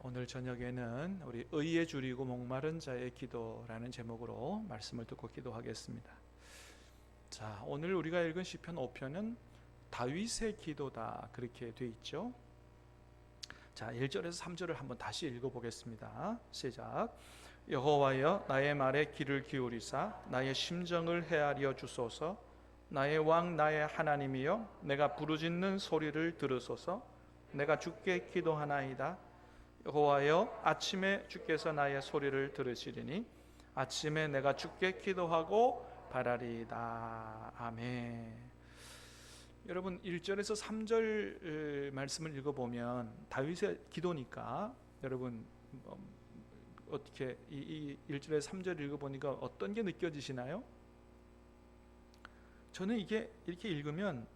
오늘 저녁에는 우리 의에 줄이고 목마른 자의 기도라는 제목으로 말씀을 듣고 기도하겠습니다. 자, 오늘 우리가 읽은 시편 5편은 다윗의 기도다 그렇게 돼 있죠. 자, 1절에서 3절을 한번 다시 읽어보겠습니다. 시작. 여호와여, 나의 말에 귀를 기울이사 나의 심정을 헤아려 주소서. 나의 왕 나의 하나님이여, 내가 부르짖는 소리를 들으소서. 내가 주께 기도하나이다. 여호와여, 아침에 주께서 나의 소리를 들으시리니 아침에 내가 주께 기도하고 바라리이다. 아멘. 여러분, 1절에서 3절 말씀을 읽어보면 다윗의 기도니까 여러분 어떻게 이 1절에서 3절 읽어보니까 어떤 게 느껴지시나요? 저는 이게 이렇게 읽으면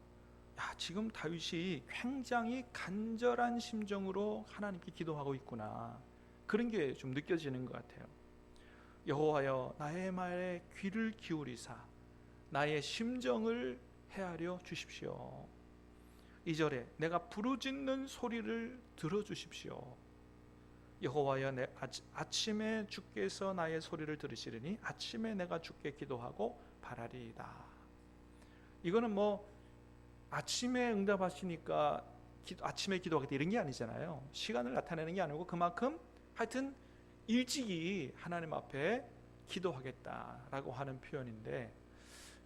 지금 다윗이 굉장히 간절한 심정으로 하나님께 기도하고 있구나, 그런 게 좀 느껴지는 것 같아요. 여호와여, 나의 말에 귀를 기울이사 나의 심정을 헤아려 주십시오. 2절에 내가 부르짖는 소리를 들어주십시오. 여호와여, 아침에 주께서 나의 소리를 들으시리니 아침에 내가 주께 기도하고 바라리이다. 이거는 아침에 응답하시니까 아침에 기도하겠다 이런 게 아니잖아요. 시간을 나타내는 게 아니고 그만큼 하여튼 일찍이 하나님 앞에 기도하겠다라고 하는 표현인데,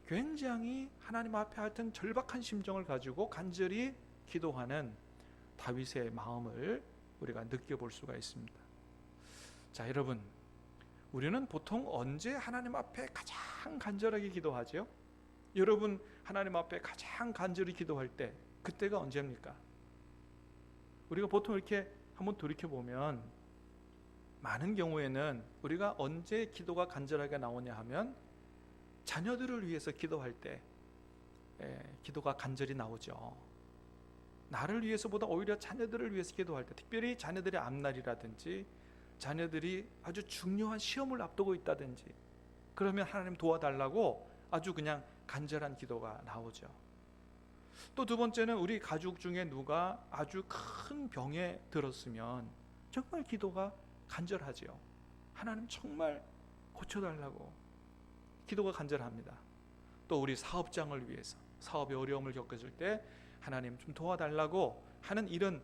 굉장히 하나님 앞에 하여튼 절박한 심정을 가지고 간절히 기도하는 다윗의 마음을 우리가 느껴볼 수가 있습니다. 자, 여러분, 우리는 보통 언제 하나님 앞에 가장 간절하게 기도하죠? 여러분, 하나님 앞에 가장 간절히 기도할 때 그때가 언제입니까? 우리가 보통 이렇게 한번 돌이켜보면 많은 경우에는 우리가 언제 기도가 간절하게 나오냐 하면 자녀들을 위해서 기도할 때 기도가 간절히 나오죠. 나를 위해서보다 오히려 자녀들을 위해서 기도할 때, 특별히 자녀들의 앞날이라든지 자녀들이 아주 중요한 시험을 앞두고 있다든지 그러면 하나님 도와달라고 아주 그냥 간절한 기도가 나오죠. 또 두 번째는 우리 가족 중에 누가 아주 큰 병에 들었으면 정말 기도가 간절하죠. 하나님 정말 고쳐달라고 기도가 간절합니다. 또 우리 사업장을 위해서 사업에 어려움을 겪었을 때 하나님 좀 도와달라고 하는 이런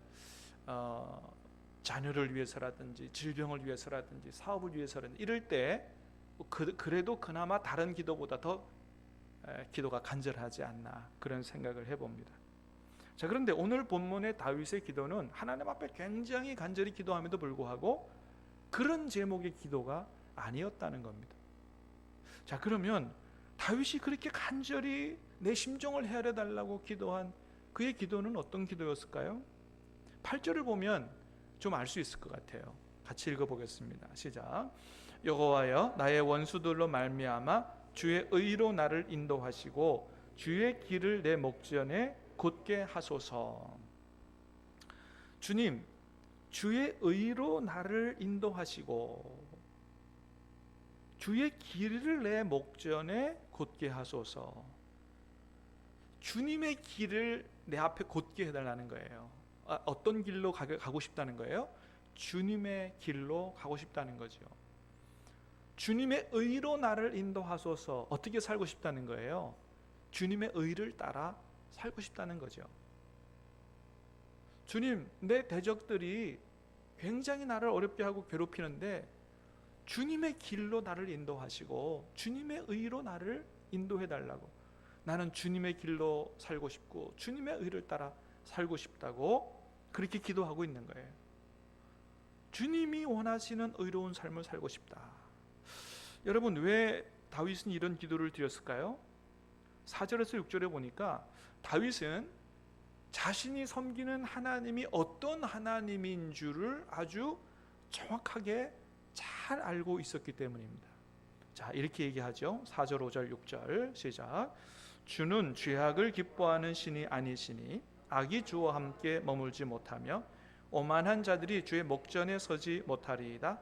자녀를 위해서라든지 질병을 위해서라든지 사업을 위해서라든지 이럴 때 그래도 그나마 다른 기도보다 더 기도가 간절하지 않나, 그런 생각을 해봅니다. 자, 그런데 오늘 본문의 다윗의 기도는 하나님 앞에 굉장히 간절히 기도함에도 불구하고 그런 제목의 기도가 아니었다는 겁니다. 자, 그러면 다윗이 그렇게 간절히 내 심정을 헤아려 달라고 기도한 그의 기도는 어떤 기도였을까요? 8절을 보면 좀 알 수 있을 것 같아요. 같이 읽어보겠습니다. 시작. 여호와여, 나의 원수들로 말미암아 주의 의로 나를 인도하시고 주의 길을 내 목전에 곧게 하소서. 주님, 주의 의로 나를 인도하시고 주의 길을 내 목전에 곧게 하소서. 주님의 길을 내 앞에 곧게 해달라는 거예요. 어떤 길로 가고 싶다는 거예요? 주님의 길로 가고 싶다는 거죠. 주님의 의로 나를 인도하소서. 어떻게 살고 싶다는 거예요? 주님의 의를 따라 살고 싶다는 거죠. 주님, 내 대적들이 굉장히 나를 어렵게 하고 괴롭히는데 주님의 길로 나를 인도하시고 주님의 의로 나를 인도해 달라고. 나는 주님의 길로 살고 싶고 주님의 의를 따라 살고 싶다고 그렇게 기도하고 있는 거예요. 주님이 원하시는 의로운 삶을 살고 싶다. 여러분, 왜 다윗은 이런 기도를 드렸을까요? 4절에서 6절에 보니까 다윗은 자신이 섬기는 하나님이 어떤 하나님인 줄을 아주 정확하게 잘 알고 있었기 때문입니다. 자, 이렇게 얘기하죠. 4절, 5절, 6절 시작. 주는 죄악을 기뻐하는 신이 아니시니 악이 주와 함께 머물지 못하며 오만한 자들이 주의 목전에 서지 못하리이다.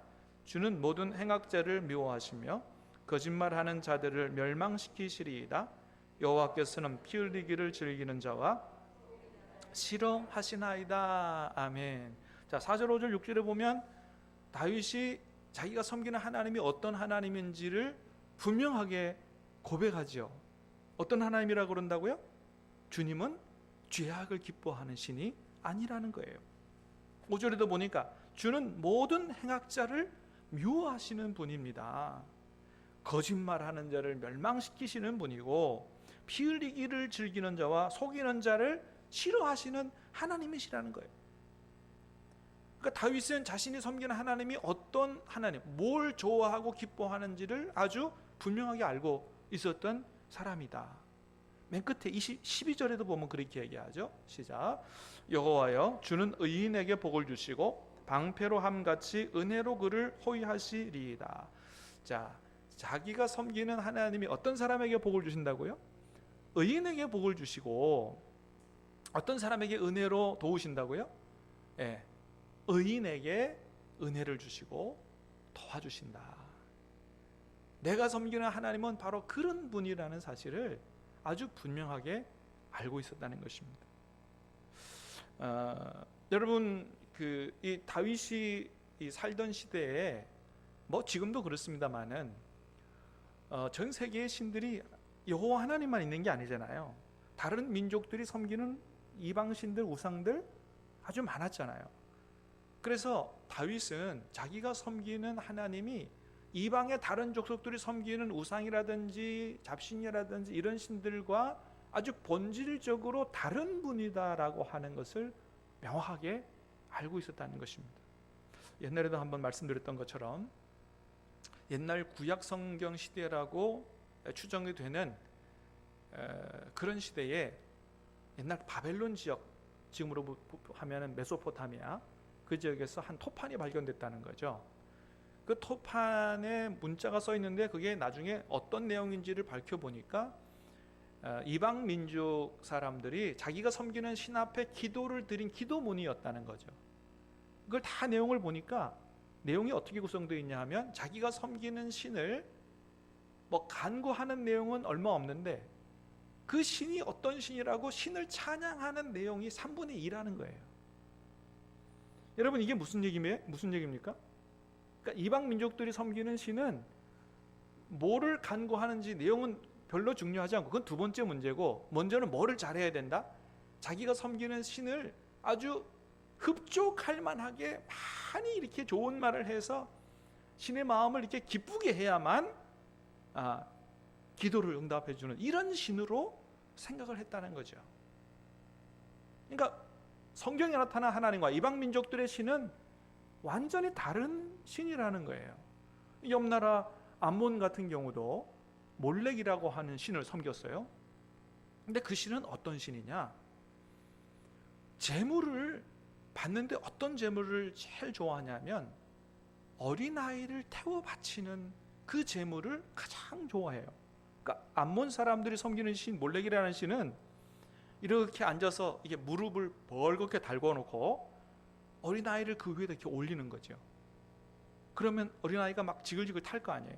주는 모든 행악자를 미워하시며 거짓말하는 자들을 멸망시키시리이다. 여호와께서는 피 흘리기를 즐기는 자와 싫어하시나이다. 아멘. 자, 4절, 5절, 6절에 보면 다윗이 자기가 섬기는 하나님이 어떤 하나님인지를 분명하게 고백하죠. 어떤 하나님이라고 그런다고요? 주님은 죄악을 기뻐하는 신이 아니라는 거예요. 5절에도 보니까 주는 모든 행악자를 미워하시는 분입니다. 거짓말하는 자를 멸망시키시는 분이고 피 흘리기를 즐기는 자와 속이는 자를 싫어하시는 하나님이시라는 거예요. 그러니까 다윗은 자신이 섬기는 하나님이 어떤 하나님, 뭘 좋아하고 기뻐하는지를 아주 분명하게 알고 있었던 사람이다. 맨 끝에 12절에도 보면 그렇게 얘기하죠. 시작. 여호와여 주는 의인에게 복을 주시고 방패로 함같이 은혜로 그를 호위하시리이다. 자, 자기가 섬기는 하나님이 어떤 사람에게 복을 주신다고요? 의인에게 복을 주시고 어떤 사람에게 은혜로 도우신다고요? 예, 의인에게 은혜를 주시고 도와주신다. 내가 섬기는 하나님은 바로 그런 분이라는 사실을 아주 분명하게 알고 있었다는 것입니다. 여러분, 이 다윗이 살던 시대에 뭐 지금도 그렇습니다만은 전 세계의 신들이 여호와 하나님만 있는 게 아니잖아요. 다른 민족들이 섬기는 이방 신들, 우상들 아주 많았잖아요. 그래서 다윗은 자기가 섬기는 하나님이 이방의 다른 족속들이 섬기는 우상이라든지 잡신이라든지 이런 신들과 아주 본질적으로 다른 분이다라고 하는 것을 명확하게 알고 있었다는 것입니다. 옛날에도 한번 말씀드렸던 것처럼 옛날 구약 성경 시대라고 추정이 되는 그런 시대에 옛날 바벨론 지역, 지금으로 하면 메소포타미아 그 지역에서 한 토판이 발견됐다는 거죠. 그 토판에 문자가 써 있는데 그게 나중에 어떤 내용인지를 밝혀보니까 이방 민족 사람들이 자기가 섬기는 신 앞에 기도를 드린 기도문이었다는 거죠. 그걸 다 내용을 보니까 내용이 어떻게 구성되어 있냐 하면 자기가 섬기는 신을 뭐 간구하는 내용은 얼마 없는데 그 신이 어떤 신이라고 신을 찬양하는 내용이 3분의 2라는 거예요. 여러분, 이게 무슨 얘기입니까? 그러니까 이방 민족들이 섬기는 신은 뭐를 간구하는지 내용은 별로 중요하지 않고 그건 두 번째 문제고, 먼저는 뭐를 잘해야 된다? 자기가 섬기는 신을 아주 흡족할 만하게 많이 이렇게 좋은 말을 해서 신의 마음을 이렇게 기쁘게 해야만 기도를 응답해 주는 이런 신으로 생각을 했다는 거죠. 그러니까 성경에 나타난 하나님과 이방 민족들의 신은 완전히 다른 신이라는 거예요. 옆나라 암몬 같은 경우도 몰렉이라고 하는 신을 섬겼어요. 근데 그 신은 어떤 신이냐? 제물을 받는데 어떤 제물을 제일 좋아하냐면 어린아이를 태워 바치는 그 제물을 가장 좋아해요. 그러니까 암몬 사람들이 섬기는 신 몰렉이라는 신은 이렇게 앉아서 이게 무릎을 벌겋게 달궈 놓고 어린아이를 그 위에다 이렇게 올리는 거죠. 그러면 어린아이가 막 지글지글 탈 거 아니에요.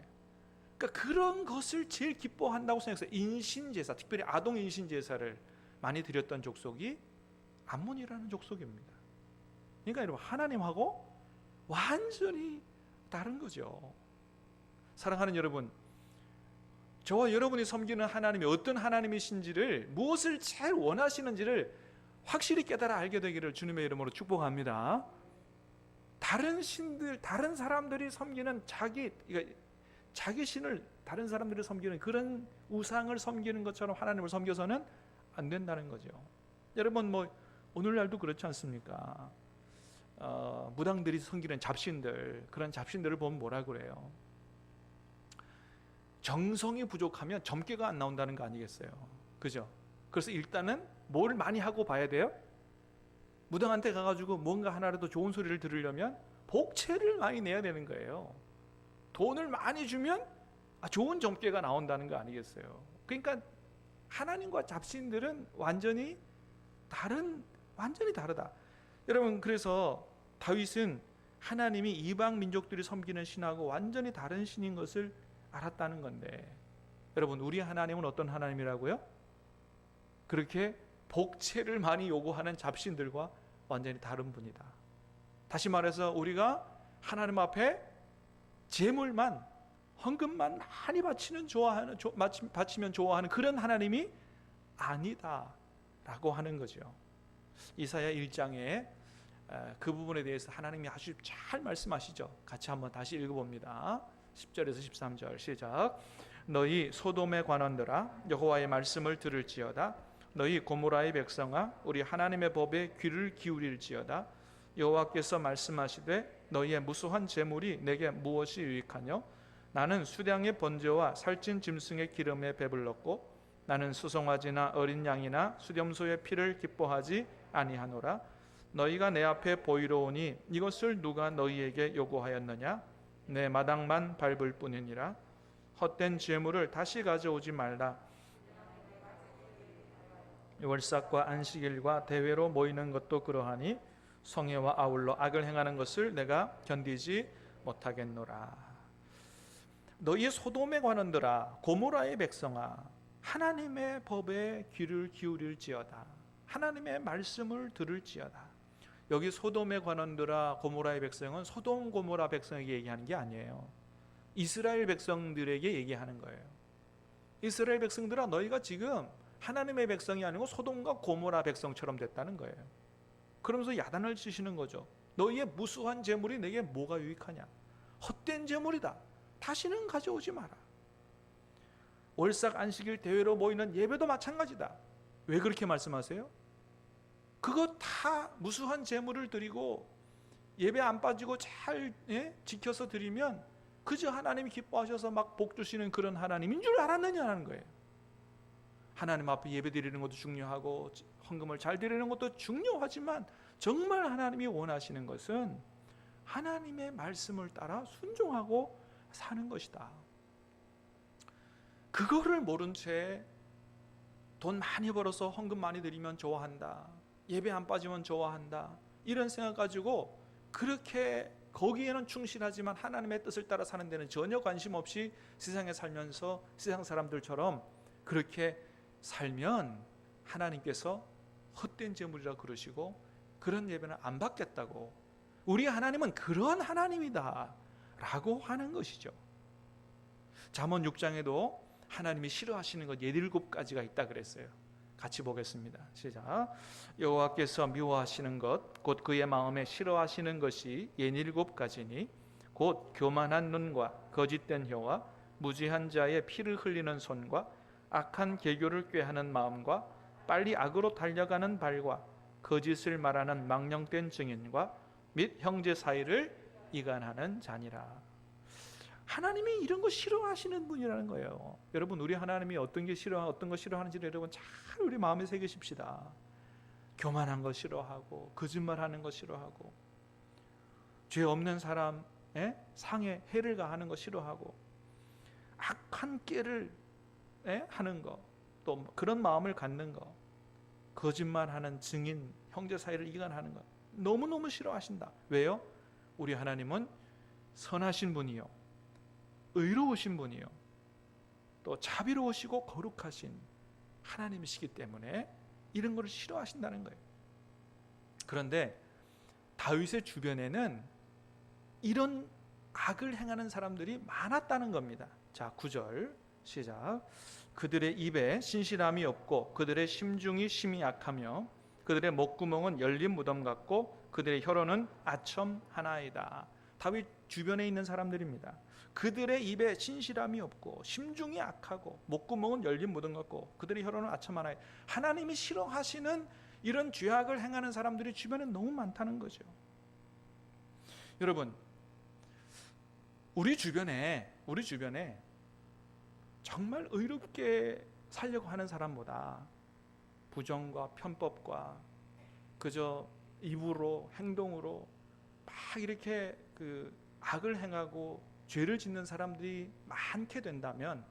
그러니까 그런 것을 제일 기뻐한다고 생각해서 인신제사, 특별히 아동 인신제사를 많이 드렸던 족속이 암몬이라는 족속입니다. 그러니까 여러분, 하나님하고 완전히 다른 거죠. 사랑하는 여러분, 저와 여러분이 섬기는 하나님이 어떤 하나님이신지를, 무엇을 제일 원하시는지를 확실히 깨달아 알게 되기를 주님의 이름으로 축복합니다. 다른 신들, 다른 사람들이 섬기는 자기 신을 다른 사람들이 섬기는 그런 우상을 섬기는 것처럼 하나님을 섬겨서는 안 된다는 거죠. 여러분, 뭐 오늘날도 그렇지 않습니까? 무당들이 섬기는 잡신들, 그런 잡신들을 보면 뭐라 그래요? 정성이 부족하면 점괘가 안 나온다는 거 아니겠어요? 그죠? 그래서 일단은 뭘 많이 하고 봐야 돼요? 무당한테 가가지고 뭔가 하나라도 좋은 소리를 들으려면 복채를 많이 내야 되는 거예요. 돈을 많이 주면 좋은 점괘가 나온다는 거 아니겠어요? 그러니까 하나님과 잡신들은 완전히 다르다. 여러분, 그래서 다윗은 하나님이 이방 민족들이 섬기는 신하고 완전히 다른 신인 것을 알았다는 건데, 여러분, 우리 하나님은 어떤 하나님이라고요? 그렇게 복채를 많이 요구하는 잡신들과 완전히 다른 분이다. 다시 말해서 우리가 하나님 앞에 제물만, 헌금만 많이 바치면 좋아하는 그런 하나님이 아니다라고 하는 거죠. 이사야 1장에 그 부분에 대해서 하나님이 아주 잘 말씀하시죠. 같이 한번 다시 읽어봅니다. 10절에서 13절 시작. 너희 소돔의 관원들아 여호와의 말씀을 들을지어다. 너희 고모라의 백성아 우리 하나님의 법에 귀를 기울일지어다. 여호와께서 말씀하시되 너희의 무수한 재물이 내게 무엇이 유익하뇨? 나는 수량의 번제와 살찐 짐승의 기름에 배불렀고 나는 수송아지나 어린 양이나 수렴소의 피를 기뻐하지 아니하노라. 너희가 내 앞에 보이러 오니 이것을 누가 너희에게 요구하였느냐? 내 마당만 밟을 뿐이니라. 헛된 재물을 다시 가져오지 말라. 월삭과 안식일과 대회로 모이는 것도 그러하니 성회와 아울러 악을 행하는 것을 내가 견디지 못하겠노라. 너희 소돔의 관원들아 고모라의 백성아 하나님의 법에 귀를 기울일지어다. 하나님의 말씀을 들을지어다. 여기 소돔의 관원들아 고모라의 백성은 소돔 고모라 백성에게 얘기하는 게 아니에요. 이스라엘 백성들에게 얘기하는 거예요. 이스라엘 백성들아 너희가 지금 하나님의 백성이 아니고 소돔과 고모라 백성처럼 됐다는 거예요. 그러면서 야단을 치시는 거죠. 너희의 무수한 재물이 내게 뭐가 유익하냐? 헛된 재물이다. 다시는 가져오지 마라. 월삭 안식일 대회로 모이는 예배도 마찬가지다. 왜 그렇게 말씀하세요? 그거 다 무수한 재물을 드리고 예배 안 빠지고 잘 지켜서 드리면 그저 하나님이 기뻐하셔서 막 복 주시는 그런 하나님인 줄 알았느냐는 거예요. 하나님 앞에 예배 드리는 것도 중요하고 헌금을 잘 드리는 것도 중요하지만 정말 하나님이 원하시는 것은 하나님의 말씀을 따라 순종하고 사는 것이다. 그거를 모른 채 돈 많이 벌어서 헌금 많이 드리면 좋아한다. 예배 안 빠지면 좋아한다. 이런 생각 가지고 그렇게 거기에는 충실하지만 하나님의 뜻을 따라 사는 데는 전혀 관심 없이 세상에 살면서 세상 사람들처럼 그렇게 살면 하나님께서 헛된 재물이라 그러시고 그런 예배는 안 받겠다고, 우리 하나님은 그런 하나님이다 라고 하는 것이죠. 잠언 6장에도 하나님이 싫어하시는 것 17가지가 있다 그랬어요. 같이 보겠습니다. 시작. 여호와께서 미워하시는 것 곧 그의 마음에 싫어하시는 것이 17가지니 곧 교만한 눈과 거짓된 혀와 무지한 자의 피를 흘리는 손과 악한 계교를 꾀하는 마음과 빨리 악으로 달려가는 발과 거짓을 말하는 망령된 증인과 및 형제 사이를 이간하는 자니라. 하나님이 이런 거 싫어하시는 분이라는 거예요. 여러분, 우리 하나님이 어떤 거 싫어하는지를 여러분 잘 우리 마음에 새기십시다. 교만한 거 싫어하고 거짓말하는 거 싫어하고 죄 없는 사람의 상에 해를 가하는 거 싫어하고 악한 꾀를 하는 거, 또 그런 마음을 갖는 거, 거짓말하는 증인, 형제 사이를 이간하는 거 너무너무 싫어하신다. 왜요? 우리 하나님은 선하신 분이요, 의로우신 분이요, 또 자비로우시고 거룩하신 하나님이시기 때문에 이런 것을 싫어하신다는 거예요. 그런데 다윗의 주변에는 이런 악을 행하는 사람들이 많았다는 겁니다. 자, 9절 시작. 그들의 입에 신실함이 없고 그들의 심중이 심히 약하며 그들의 목구멍은 열린 무덤 같고 그들의 혀로는 아첨 하나이다. 다윗 주변에 있는 사람들입니다. 그들의 입에 신실함이 없고 심중이 악하고 목구멍은 열린 무덤 같고 그들의 혀로는 아첨 하나이다. 하나님이 싫어하시는 이런 죄악을 행하는 사람들이 주변에 너무 많다는 거죠. 여러분, 우리 주변에 정말 의롭게 살려고 하는 사람보다 부정과 편법과 그저 입으로 행동으로 막 이렇게 악을 행하고 죄를 짓는 사람들이 많게 된다면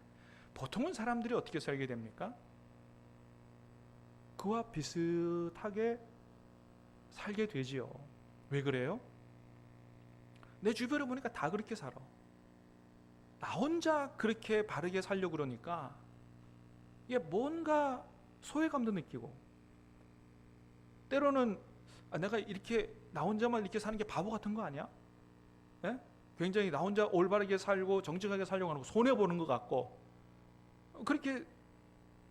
보통은 사람들이 어떻게 살게 됩니까? 그와 비슷하게 살게 되지요. 왜 그래요? 내 주변을 보니까 다 그렇게 살아. 나 혼자 그렇게 바르게 살려고 그러니까 이게 뭔가 소외감도 느끼고 때로는 내가 이렇게 나 혼자만 이렇게 사는 게 바보 같은 거 아니야? 예? 굉장히 나 혼자 올바르게 살고 정직하게 살려고 하는 거 손해보는 것 같고, 그렇게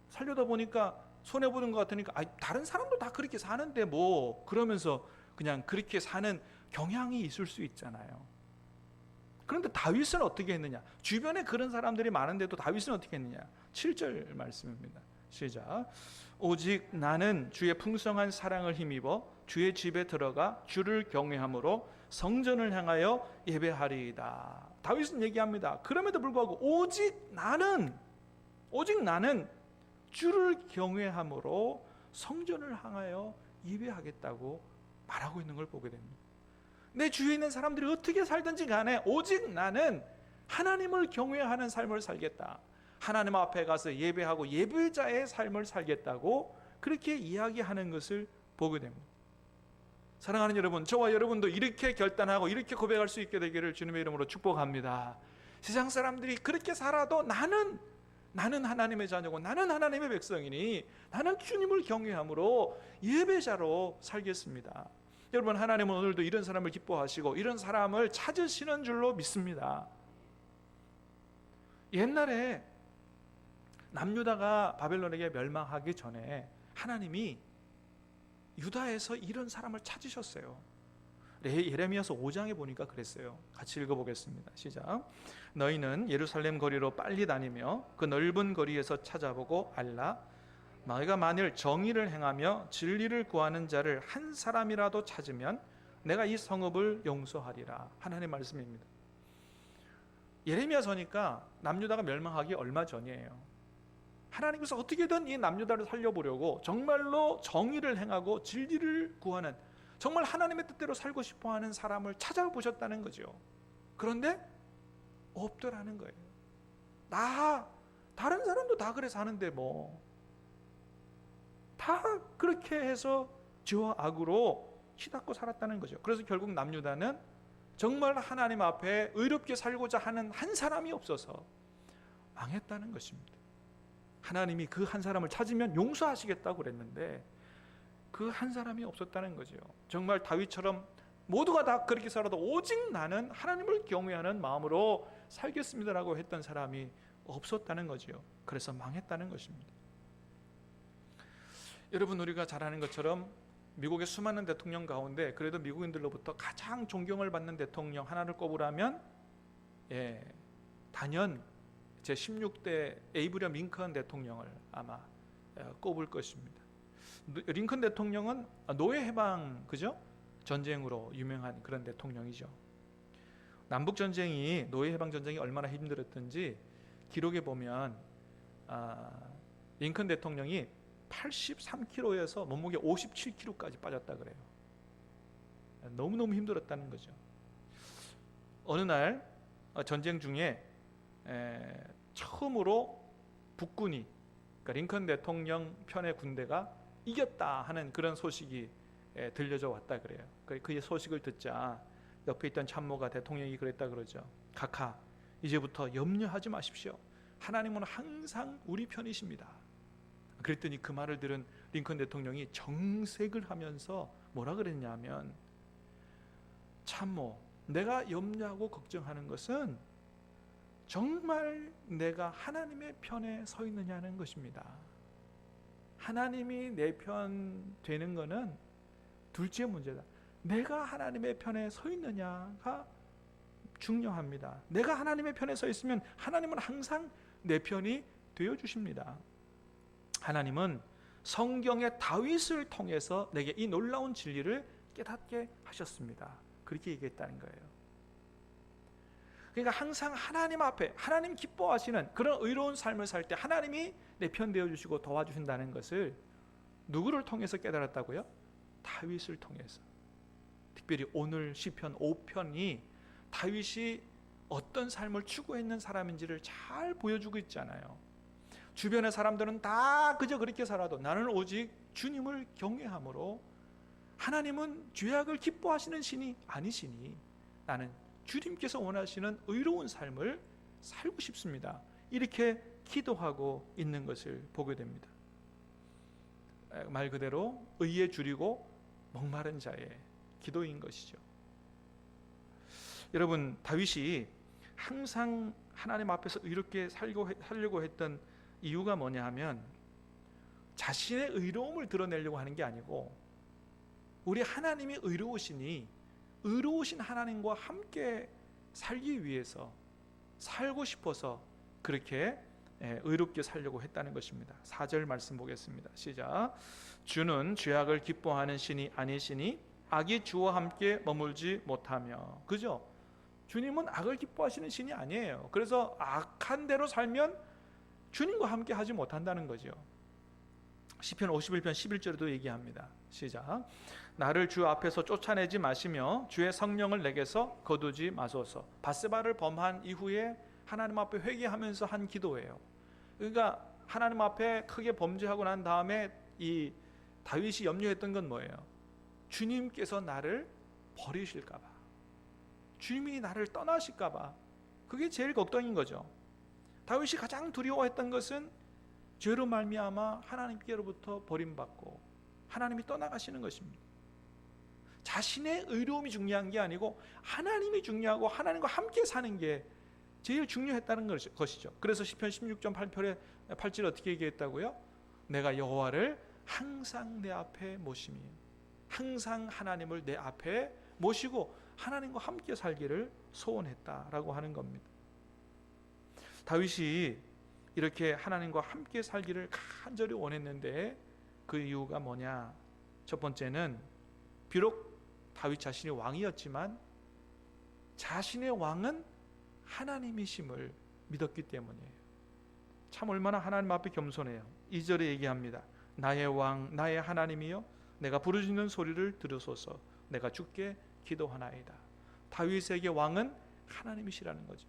살려다 보니까 손해보는 것 같으니까 다른 사람도 다 그렇게 사는데 뭐, 그러면서 그냥 그렇게 사는 경향이 있을 수 있잖아요. 그런데 다윗은 어떻게 했느냐? 주변에 그런 사람들이 많은데도 다윗은 어떻게 했느냐? 7절 말씀입니다. 시작. 오직 나는 주의 풍성한 사랑을 힘입어 주의 집에 들어가 주를 경외함으로 성전을 향하여 예배하리이다. 다윗은 얘기합니다. 그럼에도 불구하고 오직 나는 주를 경외함으로 성전을 향하여 예배하겠다고 말하고 있는 걸 보게 됩니다. 내 주위에 있는 사람들이 어떻게 살든지 간에 오직 나는 하나님을 경외하는 삶을 살겠다, 하나님 앞에 가서 예배하고 예배자의 삶을 살겠다고 그렇게 이야기하는 것을 보게 됩니다. 사랑하는 여러분, 저와 여러분도 이렇게 결단하고 이렇게 고백할 수 있게 되기를 주님의 이름으로 축복합니다. 세상 사람들이 그렇게 살아도 나는 하나님의 자녀고 나는 하나님의 백성이니 나는 주님을 경외함으로 예배자로 살겠습니다. 여러분, 하나님은 오늘도 이런 사람을 기뻐하시고 이런 사람을 찾으시는 줄로 믿습니다. 옛날에 남유다가 바벨론에게 멸망하기 전에 하나님이 유다에서 이런 사람을 찾으셨어요. 예레미야서 5장에 보니까 그랬어요. 같이 읽어보겠습니다. 시작. 너희는 예루살렘 거리로 빨리 다니며 그 넓은 거리에서 찾아보고 알라. 너희가 만일 정의를 행하며 진리를 구하는 자를 한 사람이라도 찾으면 내가 이 성읍을 용서하리라. 하나님의 말씀입니다. 예레미야서니까 남유다가 멸망하기 얼마 전이에요. 하나님께서 어떻게든 이 남유다를 살려보려고 정말로 정의를 행하고 진리를 구하는, 정말 하나님의 뜻대로 살고 싶어하는 사람을 찾아보셨다는 거죠. 그런데 없더라는 거예요. 다른 사람도 다 그래 사는데 뭐 다 그렇게 해서 죄와 악으로 치닫고 살았다는 거죠. 그래서 결국 남유다는 정말 하나님 앞에 의롭게 살고자 하는 한 사람이 없어서 망했다는 것입니다. 하나님이 그 한 사람을 찾으면 용서하시겠다고 그랬는데 그 한 사람이 없었다는 거죠. 정말 다윗처럼 모두가 다 그렇게 살아도 오직 나는 하나님을 경외하는 마음으로 살겠습니다라고 했던 사람이 없었다는 거죠. 그래서 망했다는 것입니다. 여러분, 우리가 잘 아는 것처럼 미국의 수많은 대통령 가운데 그래도 미국인들로부터 가장 존경을 받는 대통령 하나를 꼽으라면 단연 제16대 에이브리엄 링컨 대통령을 아마 꼽을 것입니다. 링컨 대통령은 노예 해방, 그죠? 전쟁으로 유명한 그런 대통령이죠. 남북 전쟁이, 노예 해방 전쟁이 얼마나 힘들었던지 기록에 보면 링컨 대통령이 83kg에서 몸무게 57kg까지 빠졌다 그래요. 너무너무 힘들었다는 거죠. 어느 날 전쟁 중에 처음으로 북군이, 그러니까 링컨 대통령 편의 군대가 이겼다 하는 그런 소식이 들려져 왔다 그래요. 그 소식을 듣자 옆에 있던 참모가 대통령이 그랬다 그러죠. 각하, 이제부터 염려하지 마십시오. 하나님은 항상 우리 편이십니다. 그랬더니 그 말을 들은 링컨 대통령이 정색을 하면서 뭐라 그랬냐면, 참모, 내가 염려하고 걱정하는 것은 정말 내가 하나님의 편에 서 있느냐는 것입니다. 하나님이 내 편 되는 것은 둘째 문제다. 내가 하나님의 편에 서 있느냐가 중요합니다. 내가 하나님의 편에 서 있으면 하나님은 항상 내 편이 되어 주십니다. 하나님은 성경의 다윗을 통해서 내게 이 놀라운 진리를 깨닫게 하셨습니다. 그렇게 얘기했다는 거예요. 그러니까 항상 하나님 앞에, 하나님 기뻐하시는 그런 의로운 삶을 살 때 하나님이 내 편 되어 주시고 도와주신다는 것을 누구를 통해서 깨달았다고요? 다윗을 통해서. 특별히 오늘 시편 5편이 다윗이 어떤 삶을 추구했는 사람인지를 잘 보여주고 있잖아요. 주변의 사람들은 다 그저 그렇게 살아도 나는 오직 주님을 경외함으로, 하나님은 죄악을 기뻐하시는 신이 아니시니 나는 주님께서 원하시는 의로운 삶을 살고 싶습니다. 이렇게 기도하고 있는 것을 보게 됩니다. 말 그대로 의에 줄이고 목마른 자의 기도인 것이죠. 여러분, 다윗이 항상 하나님 앞에서 의롭게 살려고 했던 이유가 뭐냐 하면 자신의 의로움을 드러내려고 하는 게 아니고 우리 하나님이 의로우시니 의로우신 하나님과 함께 살기 위해서, 살고 싶어서 그렇게 의롭게 살려고 했다는 것입니다. 4절 말씀 보겠습니다. 시작. 주는 죄악을 기뻐하는 신이 아니시니 악이 주와 함께 머물지 못하며. 그죠? 주님은 악을 기뻐하시는 신이 아니에요. 그래서 악한 대로 살면 주님과 함께 하지 못한다는 거죠. 시편 51편 11절에도 얘기합니다. 시작. 나를 주 앞에서 쫓아내지 마시며 주의 성령을 내게서 거두지 마소서. 밧세바를 범한 이후에 하나님 앞에 회개하면서 한 기도예요. 그러니까 하나님 앞에 크게 범죄하고 난 다음에 이 다윗이 염려했던 건 뭐예요? 주님께서 나를 버리실까 봐, 주님이 나를 떠나실까 봐. 그게 제일 걱정인 거죠. 다윗이 가장 두려워했던 것은 죄로 말미암아 하나님께로부터 버림받고 하나님이 떠나가시는 것입니다. 자신의 의로움이 중요한 게 아니고 하나님이 중요하고 하나님과 함께 사는 게 제일 중요했다는 것이죠. 그래서 시편 16편 8절 어떻게 얘기했다고요? 내가 여호와를 항상 내 앞에 모시며, 항상 하나님을 내 앞에 모시고 하나님과 함께 살기를 소원했다라고 하는 겁니다. 다윗이 이렇게 하나님과 함께 살기를 간절히 원했는데 그 이유가 뭐냐? 첫 번째는 비록 다윗 자신이 왕이었지만 자신의 왕은 하나님이심을 믿었기 때문이에요. 참 얼마나 하나님 앞에 겸손해요. 2절에 얘기합니다. 나의 왕, 나의 하나님이여, 내가 부르짖는 소리를 들으소서. 내가 주께 기도하나이다. 다윗에게 왕은 하나님이시라는 거죠.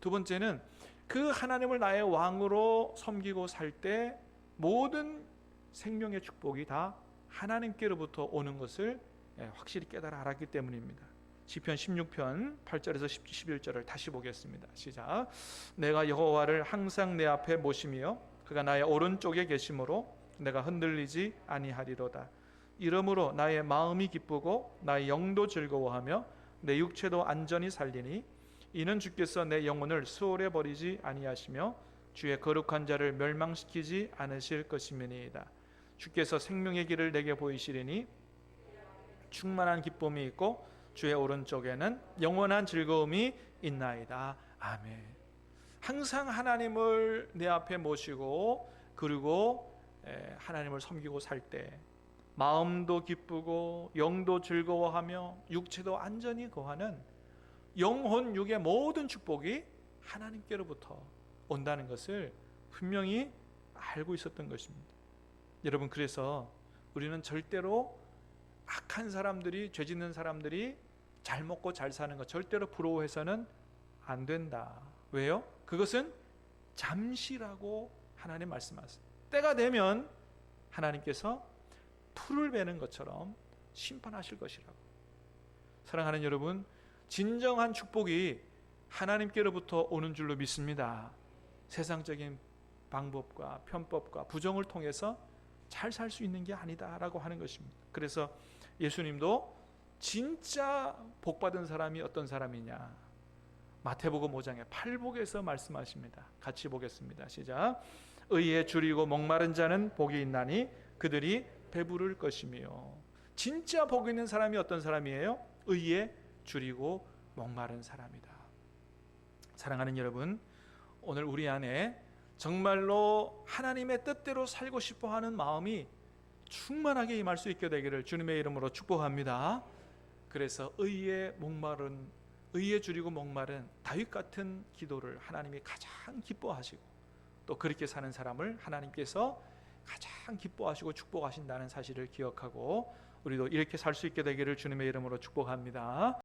두 번째는 그 하나님을 나의 왕으로 섬기고 살 때 모든 생명의 축복이 다 하나님께로부터 오는 것을 확실히 깨달아 알았기 때문입니다. 시편 16편 8절에서 11절을 다시 보겠습니다. 시작. 내가 여호와를 항상 내 앞에 모시며 그가 나의 오른쪽에 계심으로 내가 흔들리지 아니하리로다. 이러므로 나의 마음이 기쁘고 나의 영도 즐거워하며 내 육체도 안전히 살리니 이는 주께서 내 영혼을 수월에 버리지 아니하시며 주의 거룩한 자를 멸망시키지 않으실 것임이니이다. 주께서 생명의 길을 내게 보이시리니 충만한 기쁨이 있고 주의 오른쪽에는 영원한 즐거움이 있나이다. 아멘. 항상 하나님을 내 앞에 모시고 그리고 하나님을 섬기고 살 때 마음도 기쁘고 영도 즐거워하며 육체도 안전히 거하는 영혼 육의 모든 축복이 하나님께로부터 온다는 것을 분명히 알고 있었던 것입니다. 여러분, 그래서 우리는 절대로 악한 사람들이, 죄 짓는 사람들이 잘 먹고 잘 사는 것 절대로 부러워해서는 안 된다. 왜요? 그것은 잠시라고 하나님 말씀하세요. 때가 되면 하나님께서 풀을 베는 것처럼 심판하실 것이라고. 사랑하는 여러분, 진정한 축복이 하나님께로부터 오는 줄로 믿습니다. 세상적인 방법과 편법과 부정을 통해서 잘 살 수 있는 게 아니다라고 하는 것입니다. 그래서 예수님도 진짜 복받은 사람이 어떤 사람이냐, 마태복음 5장의 8복에서 말씀하십니다. 같이 보겠습니다. 시작. 의에 줄이고 목마른 자는 복이 있나니 그들이 배부를 것이며. 진짜 복 있는 사람이 어떤 사람이에요? 의에 줄이고 목마른 사람이다. 사랑하는 여러분, 오늘 우리 안에 정말로 하나님의 뜻대로 살고 싶어하는 마음이 충만하게 임할 수 있게 되기를 주님의 이름으로 축복합니다. 그래서 의에 줄이고 목마른 다윗 같은 기도를 하나님이 가장 기뻐하시고 또 그렇게 사는 사람을 하나님께서 가장 기뻐하시고 축복하신다는 사실을 기억하고 우리도 이렇게 살 수 있게 되기를 주님의 이름으로 축복합니다.